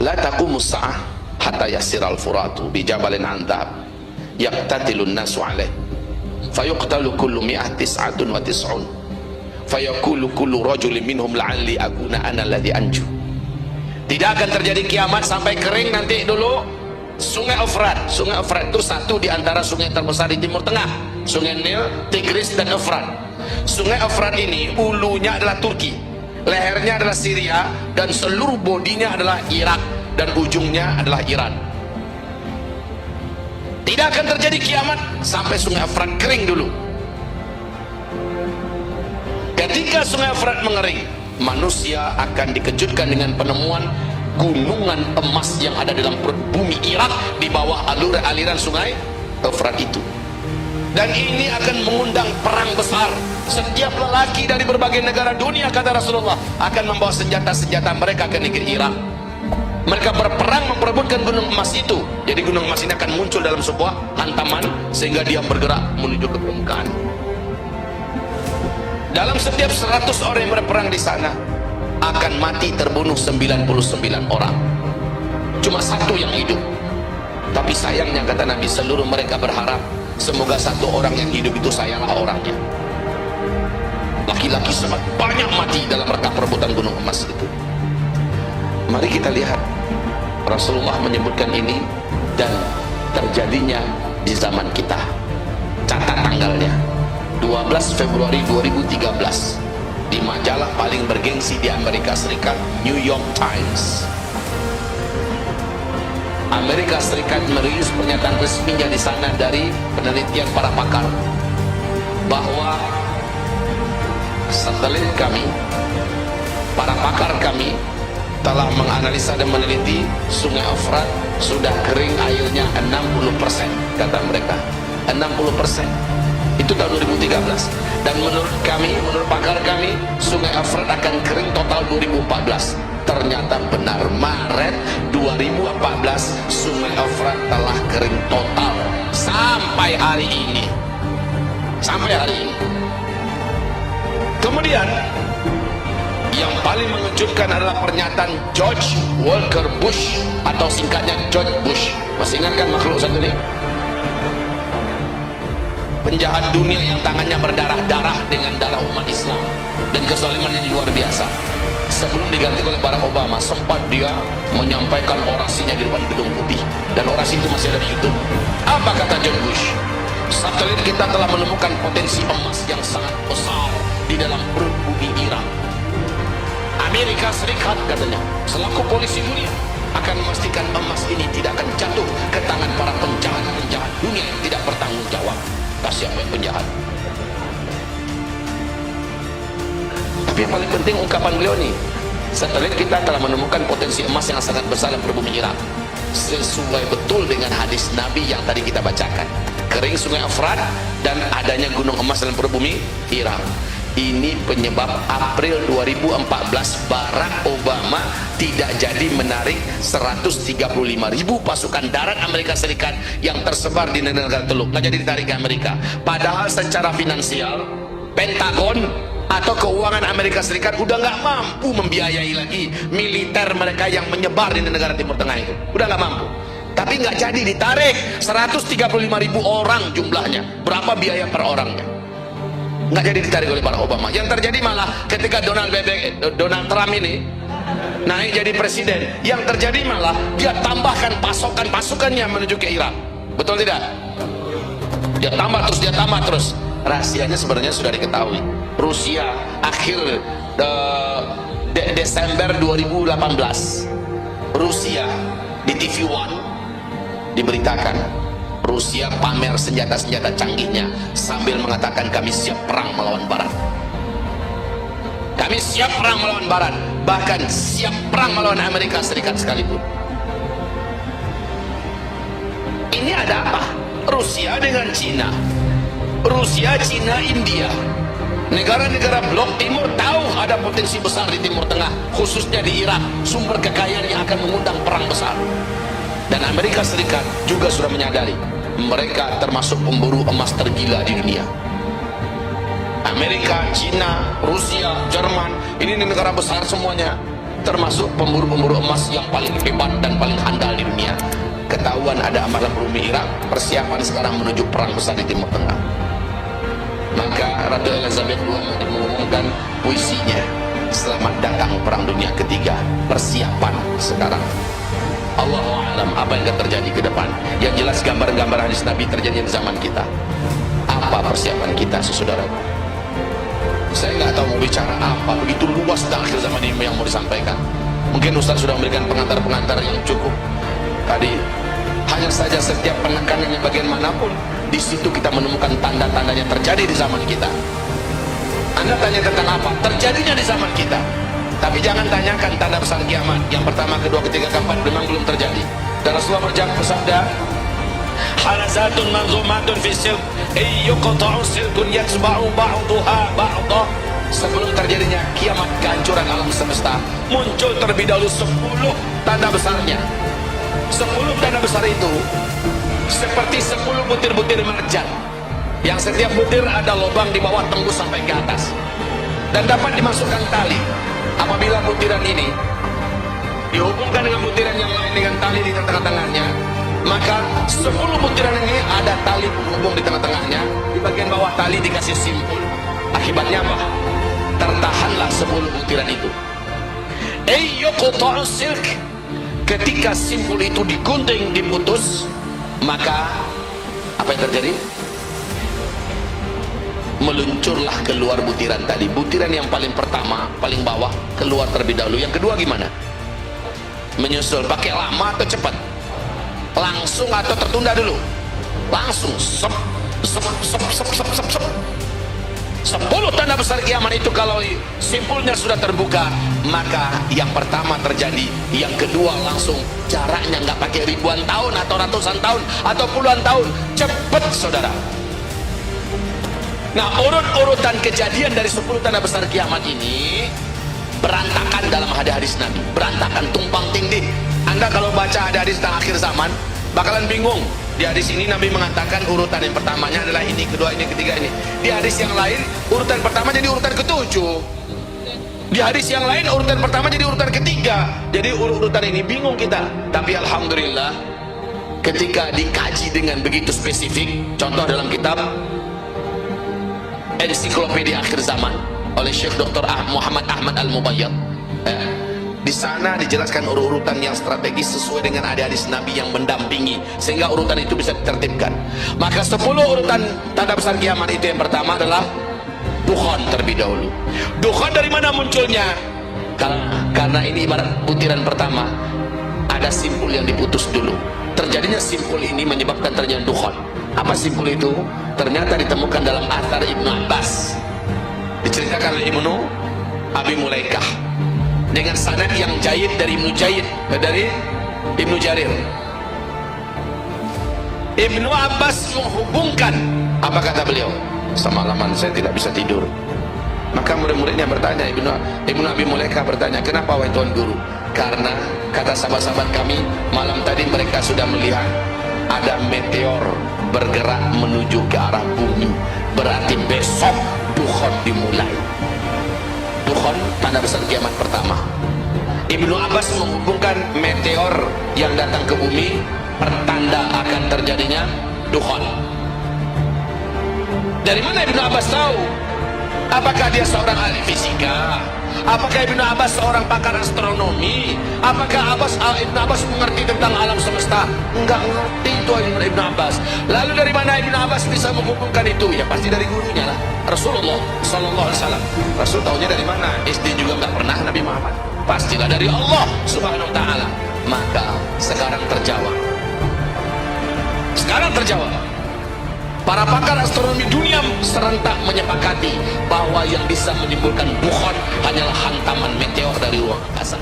La taqumus sa'ah hatta yasiral furatu bi jabalin andab yaqtatilun nasu alaih fayuqtalu kullu tis'atun wa tis'un fayaqulu kullu rajulin minhum la'alli akuna ana alladhi anju. Tidak akan terjadi kiamat sampai kering nanti dulu Sungai Efrat. Sungai Efrat itu satu di antara sungai terbesar di Timur Tengah, Sungai Nil, Tigris dan Efrat. Sungai Efrat ini ulunya adalah Turki, lehernya adalah Syria, dan seluruh bodinya adalah Irak, dan ujungnya adalah Iran. Tidak akan terjadi kiamat sampai Sungai Efrat kering dulu. Ketika Sungai Efrat mengering, manusia akan dikejutkan dengan penemuan gunungan emas yang ada dalam perut bumi Irak di bawah aliran Sungai Efrat itu. Dan ini akan mengundang perang besar. Setiap lelaki dari berbagai negara dunia, kata Rasulullah, akan membawa senjata-senjata mereka ke negeri Irak. Mereka berperang memperebutkan gunung emas itu. Jadi gunung emas ini akan muncul dalam sebuah hantaman sehingga dia bergerak menuju ke permukaan. Dalam setiap 100 orang yang berperang di sana, akan mati terbunuh 99 orang. Cuma satu yang hidup. Tapi sayangnya, kata Nabi, seluruh mereka berharap semoga satu orang yang hidup itu sayalah orangnya. Laki-laki sangat banyak mati dalam rangka perebutan gunung emas itu. Mari kita lihat, Rasulullah menyebutkan ini dan terjadinya di zaman kita. Catat tanggalnya, 12 Februari 2013, di majalah paling bergengsi di Amerika Serikat, New York Times. Amerika Serikat merilis pernyataan resminya di sana dari penelitian para pakar bahwa satelit kami, para pakar kami telah menganalisa dan meneliti Sungai Efrat sudah kering airnya 60%, kata mereka. 60%. Itu tahun 2013. Dan menurut kami, menurut pakar kami, Sungai Efrat akan kering total 2014. Ternyata benar, Maret 2014 Sungai Efrat telah kering total sampai hari ini. Sampai hari ini. Kemudian yang paling mengejutkan adalah pernyataan George Walker Bush, atau singkatnya George Bush. Masih ingat kan makhluk satu ini? Penjahat dunia yang tangannya berdarah-darah dengan darah umat Islam, dan kezaliman yang luar biasa. Sebelum diganti oleh Barack Obama, sempat dia menyampaikan orasinya di depan Gedung Putih, dan orasi itu masih ada di YouTube. Apa kata John Bush? Satelit kita telah menemukan potensi emas yang sangat besar di dalam perut bumi Irak. Amerika Serikat, katanya, selaku polisi dunia, akan memastikan emas ini tidak akan jatuh ke tangan para penjahat-penjahat dunia yang tidak bertanggung jawab. Siapa yang penjahat? Tapi yang paling penting ungkapan beliau nih, satelit kita telah menemukan potensi emas yang sangat besar dalam bumi Irak. Sesuai betul dengan hadis Nabi yang tadi kita bacakan, kering Sungai Efrat dan adanya gunung emas dalam bumi Irak. Ini penyebab April 2014 Barack Obama tidak jadi menarik 135.000 pasukan darat Amerika Serikat yang tersebar di negara Teluk. Nggak jadi ditarik ke Amerika. Padahal secara finansial, Pentagon atau keuangan Amerika Serikat udah nggak mampu membiayai lagi militer mereka yang menyebar di negara Timur Tengah itu. Udah nggak mampu. Tapi nggak jadi ditarik 135.000 orang jumlahnya. Berapa biaya per orangnya? Nggak jadi ditarik oleh Barack Obama. Yang terjadi malah ketika Donald Trump ini naik jadi presiden, yang terjadi malah dia tambahkan pasukannya menuju ke Irak. Betul tidak? Dia tambah terus. Rahasianya sebenarnya sudah diketahui. Rusia akhir Desember 2018, Rusia di TV One diberitakan Rusia pamer senjata-senjata canggihnya sambil mengatakan kami siap perang melawan Barat. Kami siap perang melawan Barat, bahkan siap perang melawan Amerika Serikat sekalipun. Ini ada apa? Rusia dengan Cina, Rusia, Cina, India, negara-negara blok timur tahu ada potensi besar di Timur Tengah, khususnya di Irak, sumber kekayaan yang akan mengundang perang besar. Dan Amerika Serikat juga sudah menyadari mereka termasuk pemburu emas tergila di dunia. Amerika, Cina, Rusia, Jerman, ini negara besar semuanya. termasuk pemburu-pemburu emas yang paling hebat dan paling handal di dunia, ketahuan ada amalan bumi Irak, persiapan sekarang menuju perang besar di Timur Tengah. Maka Ratu Elizabeth II mengumumkan puisinya, selamat datang perang dunia ketiga, persiapan sekarang. Allahu a'lam apa yang akan terjadi ke depan. Yang jelas gambar-gambar hadis Nabi terjadi di zaman kita. Apa persiapan kita, saudara? Saya nggak tahu mau bicara apa, begitu luas tentang akhir zaman ini yang mau disampaikan. Mungkin Ustaz sudah memberikan pengantar-pengantar yang cukup tadi. Hanya saja setiap penekanannya bagian manapun, di situ kita menemukan tanda-tandanya terjadi di zaman kita. Anda tanya tentang apa? Terjadinya di zaman kita. Tapi jangan tanyakan tanda besar kiamat. Yang pertama, kedua, ketiga, keempat memang belum terjadi. Dan Rasulullah bersabda, halazatun manzumatun fi silk yuqta'u silkun yatsba'u ba'daha ba'dah. Sebelum terjadinya kiamat, kehancuran alam semesta, muncul terlebih dahulu 10 tanda besarnya. 10 tanda besar itu seperti 10 butir-butir marjan, yang setiap butir ada lubang di bawah tembus sampai ke atas, dan dapat dimasukkan tali. Apabila butiran ini dihubungkan dengan butiran yang lain dengan tali di tengah-tengahnya, maka 10 butiran ini ada tali penghubung di tengah-tengahnya. Di bagian bawah tali dikasih simpul. Akibatnya apa? Tertahanlah 10 butiran itu. Yuqta'u silk. Ketika simpul itu digunting, diputus, maka apa yang terjadi? Meluncurlah keluar butiran tadi. Butiran yang paling pertama, paling bawah, keluar terlebih dahulu. Yang kedua gimana? Menyusul. Pakai lama atau cepat? Langsung atau tertunda dulu? Langsung. Sep, sep, sep, sep, sep, sep, sep. 10 tanda besar kiamat itu kalau simpulnya sudah terbuka, maka yang pertama terjadi, yang kedua langsung. Jaraknya nggak pakai ribuan tahun atau ratusan tahun atau puluhan tahun, cepat saudara. Nah, urut-urutan kejadian dari 10 tanda besar kiamat ini berantakan dalam hadis-hadis Nabi, berantakan, tumpang tindih. Anda kalau baca hadis tentang akhir zaman bakalan bingung. Di hadis ini Nabi mengatakan urutan yang pertamanya adalah ini, kedua ini, ketiga ini. Di hadis yang lain urutan pertama jadi urutan ketujuh. Di hadis yang lain urutan pertama jadi urutan ketiga. Jadi urutan ini bingung kita. Tapi alhamdulillah ketika dikaji dengan begitu spesifik, contoh dalam kitab Ensiklopedia Akhir Zaman oleh Syekh Dr. Muhammad Ahmad Al-Mubayyad, di sana dijelaskan urutan yang strategis sesuai dengan hadis Nabi yang mendampingi, sehingga urutan itu bisa ditertibkan. Maka 10 urutan tanda besar kiamat itu, yang pertama adalah dukhan terlebih dahulu. Dukhan dari mana munculnya? Karena ini ibarat butiran pertama, ada simpul yang diputus dulu. Terjadinya simpul ini menyebabkan terjadinya dukhan. Apa simpul itu? Ternyata ditemukan dalam athar Ibnu Abbas, diceritakan oleh Ibnu Abi Mulaikah dengan sanad yang jayid dari Ibnu Jarir. Ibnu Abbas menghubungkan, apa kata beliau? Semalaman saya tidak bisa tidur. Maka murid-muridnya bertanya, Ibnu Abi Mulaikah bertanya, kenapa wahai Tuan Guru? Karena kata sahabat-sahabat kami, malam tadi mereka sudah melihat ada meteor bergerak menuju ke arah bumi. Berarti besok dukhan dimulai. Dukhan tanda besar kiamat pertama. Ibnu Abbas menghubungkan meteor yang datang ke bumi pertanda akan terjadinya dukhan. Dari mana Ibnu Abbas tahu? Apakah dia seorang ahli fisika? Apakah Ibnu Abbas seorang pakar astronomi? Apakah Ibnu Abbas mengerti tentang alam semesta? Enggak ngerti itu Ibnu Abbas. Lalu dari mana Ibnu Abbas bisa menghubungkan itu? Ya pasti dari gurunya lah, Rasulullah Sallallahu Alaihi Wasallam. Rasul tahunya dari mana? SD juga nggak pernah Nabi Muhammad. Pastilah dari Allah Subhanahu Wa Taala. Maka sekarang terjawab. Sekarang terjawab. Para pakar astronomi dunia serentak menyepakati bahwa yang bisa menimbulkan dukhan hanyalah hantaman meteor dari ruang angkasa.